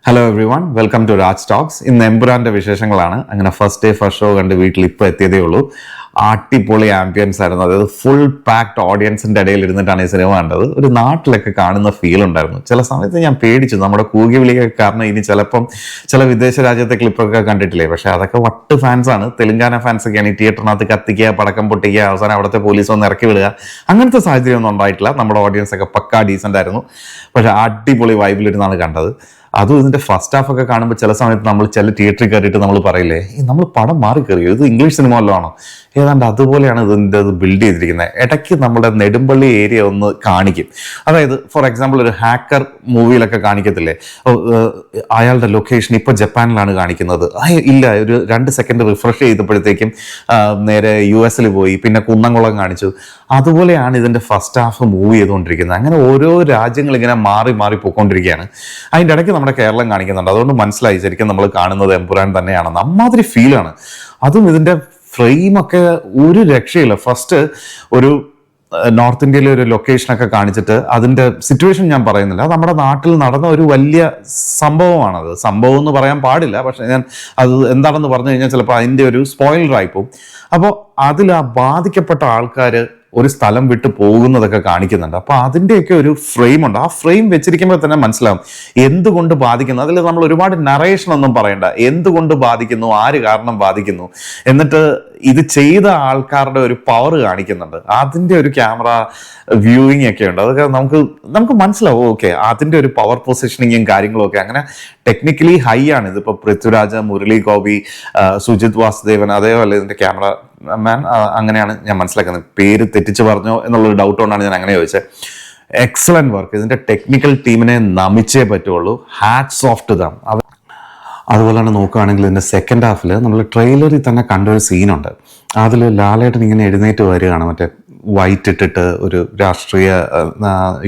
Hello everyone, welcome to Raj talks. ഇന്ന് എമ്പുരാന്റെ വിശേഷങ്ങളാണ്. അങ്ങനെ ഫസ്റ്റ് ഡേ ഫസ്റ്റ് ഷോ കണ്ട് വീട്ടിൽ ഇപ്പോൾ എത്തിയതേ ഉള്ളൂ. അടിപൊളി ആംബിയൻസ് ആയിരുന്നു. അതായത് ഫുൾ പാക്ഡ് ഓഡിയൻസിന്റെ ഇടയിൽ ഇരുന്നിട്ടാണ് ഈ സിനിമ കണ്ടത്. ഒരു നാട്ടിലൊക്കെ കാണുന്ന ഫീൽ ഉണ്ടായിരുന്നു. ചില സമയത്ത് ഞാൻ പേടിച്ചു, നമ്മുടെ കൂകി വിളിയൊക്കെ കാരണം ഇനി ചിലപ്പം ചില വിദേശ രാജ്യത്തെ ക്ലിപ്പൊക്കെ കണ്ടിട്ടില്ലേ, പക്ഷെ അതൊക്കെ വട്ട് ഫാൻസ് ആണ്. തെലുങ്കാന ഫാൻസ് ഒക്കെയാണ് ഈ തിയേറ്ററിനകത്ത് കത്തിക്കുക, പടക്കം പൊട്ടിക്കുക, അവസാനം അവിടുത്തെ പോലീസ് ഒന്ന് ഇറക്കി വിടുക. അങ്ങനത്തെ സാഹചര്യം ഒന്നും ഉണ്ടായിട്ടില്ല. നമ്മുടെ ഓഡിയൻസ് ഒക്കെ പക്കാ ഡീസൻ്റ് ആയിരുന്നു. പക്ഷെ അടിപൊളി വൈബിലിരുന്നാണ് കണ്ടത്. അതും ഇതിന്റെ ഫസ്റ്റ് ഹാഫ് ഒക്കെ കാണുമ്പോൾ ചില സമയത്ത് നമ്മൾ ചില തിയേറ്ററിൽ കയറിയിട്ട് നമ്മൾ പറയില്ലേ, നമ്മൾ പടം മാറി കയറിയോ, ഇത് ഇംഗ്ലീഷ് സിനിമ വല്ലതും ആണോ? ഏതാണ്ട് അതുപോലെയാണ് ഇതിൻ്റെ ബിൽഡ് ചെയ്തിരിക്കുന്നത്. ഇടയ്ക്ക് നമ്മുടെ നെടുമ്പള്ളി ഏരിയ ഒന്ന് കാണിക്കും. അതായത് ഫോർ എക്സാമ്പിൾ ഒരു ഹാക്കർ മൂവിയിലൊക്കെ കാണിക്കത്തില്ലേ, അയാളുടെ ലൊക്കേഷൻ ഇപ്പോൾ ജപ്പാനിലാണ് കാണിക്കുന്നത്, ഇല്ല ഒരു 2 സെക്കൻഡ് റിഫ്രഷ് ചെയ്തപ്പോഴത്തേക്കും നേരെ US പോയി, പിന്നെ കുന്നംകുളം കാണിച്ചു. അതുപോലെയാണ് ഇതിന്റെ ഫസ്റ്റ് ഹാഫ് മൂവ് ചെയ്തുകൊണ്ടിരിക്കുന്നത്. അങ്ങനെ ഓരോ രാജ്യങ്ങൾ ഇങ്ങനെ മാറി മാറി പോയിക്കൊണ്ടിരിക്കുകയാണ്. അതിൻ്റെ ഇടയ്ക്ക് നമ്മുടെ കേരളം കാണിക്കുന്നുണ്ട്. അതുകൊണ്ട് മനസ്സിലായി ശരിക്കും നമ്മൾ കാണുന്നത് എമ്പുരാൻ തന്നെയാണ്. അമ്മാതിരി ഫീലാണ്. അതും ഇതിന്റെ ഫ്രെയിമൊക്കെ ഒരു രക്ഷയില്ല. ഫസ്റ്റ് ഒരു നോർത്ത് ഇന്ത്യയിലെ ഒരു ലൊക്കേഷനൊക്കെ കാണിച്ചിട്ട് അതിന്റെ സിറ്റുവേഷൻ ഞാൻ പറയുന്നില്ല, നമ്മുടെ നാട്ടിൽ നടന്ന ഒരു വലിയ സംഭവമാണത്. സംഭവം എന്ന് പറയാൻ പാടില്ല, പക്ഷെ ഞാൻ അത് എന്താണെന്ന് പറഞ്ഞു കഴിഞ്ഞാൽ ചിലപ്പോൾ അതിന്റെ ഒരു സ്പോയിലറായി പോകും. അപ്പോൾ അതിൽ ആ ബാധിക്കപ്പെട്ട ആൾക്കാർ ഒരു സ്ഥലം വിട്ട് പോകുന്നതൊക്കെ കാണിക്കുന്നുണ്ട്. അപ്പൊ അതിൻ്റെയൊക്കെ ഒരു ഫ്രെയിം ഉണ്ട്. ആ ഫ്രെയിം വെച്ചിരിക്കുമ്പോൾ തന്നെ മനസ്സിലാവും എന്തുകൊണ്ട് ബാധിക്കുന്നു. അതിൽ നമ്മൾ ഒരുപാട് നറേഷൻ ഒന്നും പറയണ്ട, എന്തുകൊണ്ട് ബാധിക്കുന്നു, ആര് കാരണം ബാധിക്കുന്നു, എന്നിട്ട് ഇത് ചെയ്ത ആൾക്കാരുടെ ഒരു പവർ കാണിക്കുന്നുണ്ട്. അതിന്റെ ഒരു ക്യാമറ വ്യൂയിങ് ഒക്കെ ഉണ്ട്. അതൊക്കെ നമുക്ക് മനസ്സിലാവും. ഓക്കെ, അതിന്റെ ഒരു പവർ പൊസിഷനിങ്ങും കാര്യങ്ങളും ഒക്കെ അങ്ങനെ ടെക്നിക്കലി ഹൈ ആണ്. ഇതിപ്പോ പൃഥ്വിരാജ്, മുരളി ഗോപി, സുജിത് വാസുദേവൻ, അതേപോലെ ഇതിന്റെ ക്യാമറ മാൻ, അങ്ങനെയാണ് ഞാൻ മനസ്സിലാക്കുന്നത്. പേര് തെറ്റിച്ച് പറഞ്ഞോ എന്നുള്ളൊരു ഡൗട്ട് കൊണ്ടാണ് ഞാൻ അങ്ങനെ ചോദിച്ചത്. Excellent work. ഇതിന്റെ ടെക്നിക്കൽ ടീമിനെ നമിച്ചേ പറ്റുള്ളൂ. Hats off to them. അതുപോലെ തന്നെ നോക്കുകയാണെങ്കിൽ ഇതിന്റെ സെക്കൻഡ് ഹാഫിൽ നമ്മൾ ട്രെയിലറിൽ തന്നെ കണ്ടൊരു സീനുണ്ട്. അതിൽ ലാലേട്ടൻ ഇങ്ങനെ എഴുന്നേറ്റ് വരികയാണ്, മറ്റേ വൈറ്റ് ഇട്ടിട്ട് ഒരു രാഷ്ട്രീയ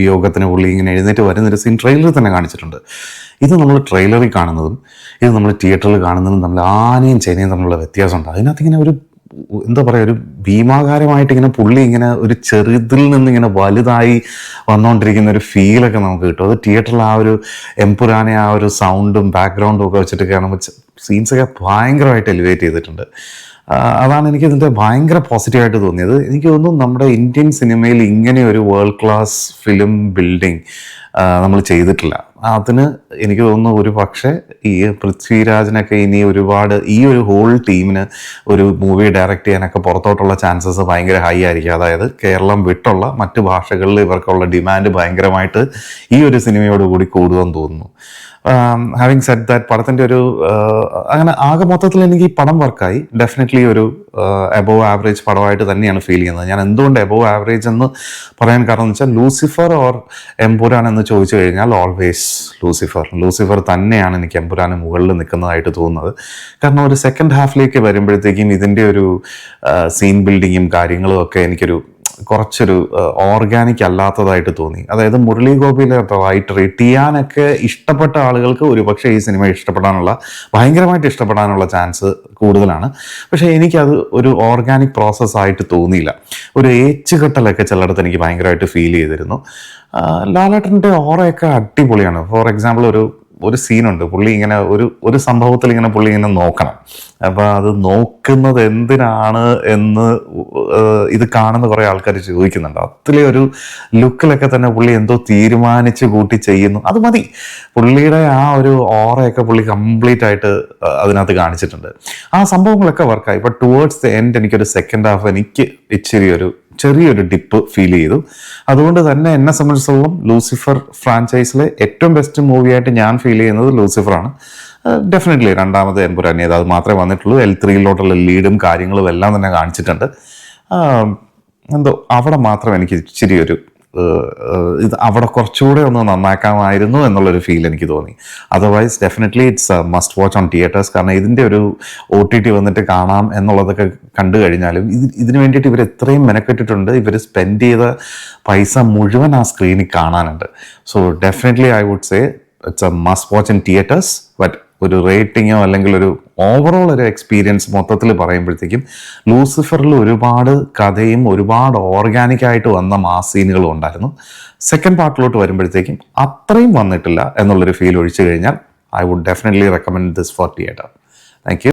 യോഗത്തിന് പുള്ളി ഇങ്ങനെ എഴുന്നേറ്റ് വരുന്നൊരു സീൻ ട്രെയിലറിൽ തന്നെ കാണിച്ചിട്ടുണ്ട്. ഇത് നമ്മൾ ട്രെയിലറിൽ കാണുന്നതും ഇത് നമ്മൾ തിയേറ്ററിൽ കാണുന്നതും നമ്മൾ ആനയും ചേനയും തമ്മിലുള്ള വ്യത്യാസമുണ്ട്. അതിനകത്ത് ഇങ്ങനെ ഒരു എന്താ പറയുക, ഒരു ഭീമാകാരമായിട്ട് ഇങ്ങനെ പുള്ളി ഇങ്ങനെ ഒരു ചെറുതിൽ നിന്ന് ഇങ്ങനെ വലുതായി വന്നുകൊണ്ടിരിക്കുന്ന ഒരു ഫീലൊക്കെ നമുക്ക് കിട്ടും. അത് തിയേറ്ററിൽ ആ ഒരു എമ്പുരാനെ ആ ഒരു സൗണ്ടും ബാക്ക്ഗ്രൗണ്ടും ഒക്കെ വെച്ചിട്ട് കാണുമ്പോൾ സീൻസൊക്കെ ഭയങ്കരമായിട്ട് എലിവേറ്റ് ചെയ്തിട്ടുണ്ട്. അതാണ് എനിക്ക് ഇതിൻ്റെ ഭയങ്കര പോസിറ്റീവായിട്ട് തോന്നിയത്. എനിക്ക് തോന്നുന്നു നമ്മുടെ ഇന്ത്യൻ സിനിമയിൽ ഇങ്ങനെ ഒരു വേൾഡ് ക്ലാസ് ഫിലിം ബിൽഡിങ് നമ്മൾ ചെയ്തിട്ടില്ല. അതിന് എനിക്ക് തോന്നുന്നു ഒരു പക്ഷേ ഈ പൃഥ്വിരാജിനൊക്കെ ഇനി ഒരുപാട് ഈ ഒരു ഹോൾ ടീമിന് ഒരു മൂവി ഡയറക്റ്റ് ചെയ്യാനൊക്കെ പുറത്തോട്ടുള്ള ചാൻസസ് ഭയങ്കര ഹൈ ആയിരിക്കും. അതായത് കേരളം വിട്ടുള്ള മറ്റ് ഭാഷകളിൽ ഇവർക്കുള്ള ഡിമാൻഡ് ഭയങ്കരമായിട്ട് ഈ ഒരു സിനിമയോടുകൂടി കൂടുമെന്ന് തോന്നുന്നു. ഹാവിങ് സെഡ് ദാറ്റ്, പടത്തിൻ്റെ ഒരു അങ്ങനെ ആകെ മൊത്തത്തിൽ എനിക്ക് ഈ പടം വർക്കായി. ഡെഫിനറ്റ്ലി ഒരു എബോവ് ആവറേജ് പടമായിട്ട് തന്നെയാണ് ഫീൽ ചെയ്യുന്നത്. ഞാൻ എന്തുകൊണ്ട് എബോവ് ആവറേജ് എന്ന് പറയാൻ കാരണം എന്ന് വെച്ചാൽ ലൂസിഫർ ഓർ എമ്പുരാൻ എന്ന് ചോദിച്ചു കഴിഞ്ഞാൽ ഓൾവേസ് ലൂസിഫർ തന്നെയാണ് എനിക്ക് എമ്പുരാന് മുകളിൽ നിൽക്കുന്നതായിട്ട് തോന്നുന്നത്. കാരണം ഒരു സെക്കൻഡ് ഹാഫിലേക്ക് വരുമ്പോഴത്തേക്കും ഇതിൻ്റെ ഒരു സീൻ ബിൽഡിങ്ങും കാര്യങ്ങളും ഒക്കെ എനിക്കൊരു കുറച്ചൊരു ഓർഗാനിക് അല്ലാത്തതായിട്ട് തോന്നി. അതായത് മുരളി ഗോപിയിലെ റൈറ്റർ ടിയാനൊക്കെ ഇഷ്ടപ്പെട്ട ആളുകൾക്ക് ഒരുപക്ഷെ ഈ സിനിമ ഭയങ്കരമായിട്ട് ഇഷ്ടപ്പെടാനുള്ള ചാൻസ് കൂടുതലാണ്. പക്ഷേ എനിക്കത് ഒരു ഓർഗാനിക് പ്രോസസ്സായിട്ട് തോന്നിയില്ല. ഒരു ഏച്ചുകെട്ടലൊക്കെ ചിലയിടത്ത് എനിക്ക് ഭയങ്കരമായിട്ട് ഫീൽ ചെയ്തിരുന്നു. ലാലേട്ടൻ്റെ ഓറയൊക്കെ അടിപൊളിയാണ്. ഫോർ എക്സാമ്പിൾ ഒരു സീനുണ്ട്, പുള്ളി ഇങ്ങനെ ഒരു സംഭവത്തിൽ ഇങ്ങനെ പുള്ളി ഇങ്ങനെ നോക്കണം. അപ്പം അത് നോക്കുന്നത് എന്തിനാണ് എന്ന് ഇത് കാണുന്ന കുറേ ആൾക്കാർ ചോദിക്കുന്നുണ്ട്. അതിലെ ഒരു ലുക്കിലൊക്കെ തന്നെ പുള്ളി എന്തോ തീരുമാനിച്ച് കൂട്ടി ചെയ്യുന്നു. അത് മതി. പുള്ളിയുടെ ആ ഒരു ഓറയൊക്കെ പുള്ളി കംപ്ലീറ്റ് ആയിട്ട് അതിനകത്ത് കാണിച്ചിട്ടുണ്ട്. ആ സംഭവങ്ങളൊക്കെ വർക്കായി. ബട്ട് ടുവേർഡ്സ് ദ എൻഡ് എനിക്കൊരു സെക്കൻഡ് ഹാഫ് എനിക്ക് ചെറിയൊരു ഡിപ്പ് ഫീൽ ചെയ്തു. അതുകൊണ്ട് തന്നെ എന്നെ സംബന്ധിച്ചിടത്തോളം ലൂസിഫർ ഫ്രാഞ്ചൈസിലെ ഏറ്റവും ബെസ്റ്റ് മൂവിയായിട്ട് ഞാൻ ഫീൽ ചെയ്യുന്നത് ലൂസിഫറാണ്. ഡെഫിനറ്റ്ലി രണ്ടാമത് എമ്പുരാൻ അത് മാത്രമേ വന്നിട്ടുള്ളൂ. L3 ലീഡും കാര്യങ്ങളും എല്ലാം തന്നെ കാണിച്ചിട്ടുണ്ട്. എന്തോ അവിടെ മാത്രം എനിക്ക് ഇച്ചിരി ഒരു ഇത് അവിടെ കുറച്ചുകൂടെ ഒന്ന് നന്നാക്കാമായിരുന്നു എന്നുള്ളൊരു ഫീൽ എനിക്ക് തോന്നി. Otherwise definitely it's must watch on theatres. കാരണം ഇതിൻ്റെ ഒരു OTT വന്നിട്ട് കാണാം എന്നുള്ളതൊക്കെ കണ്ടു കഴിഞ്ഞാലും ഇതിന് വേണ്ടിയിട്ട് ഇവർ എത്രയും മെനക്കെട്ടിട്ടുണ്ട്. ഇവർ സ്പെൻഡ് ചെയ്ത പൈസ മുഴുവൻ ആ സ്ക്രീനിൽ കാണാനുണ്ട്. So definitely I would say it's a must watch in theatres. But ഒരു റേറ്റിങ്ങോ അല്ലെങ്കിൽ ഒരു ഓവറോൾ ഒരു എക്സ്പീരിയൻസ് മൊത്തത്തിൽ പറയുമ്പോഴത്തേക്കും ലൂസിഫറിൽ ഒരുപാട് കഥയും ഒരുപാട് ഓർഗാനിക്കായിട്ട് വന്ന മാസ് സീനുകളും ഉണ്ടായിരുന്നു. സെക്കൻഡ് പാർട്ടിലോട്ട് വരുമ്പോഴത്തേക്കും അത്രയും വന്നിട്ടില്ല എന്നുള്ളൊരു ഫീൽ ഒഴിച്ചു കഴിഞ്ഞാൽ I would definitely recommend this for theatre. Thank you.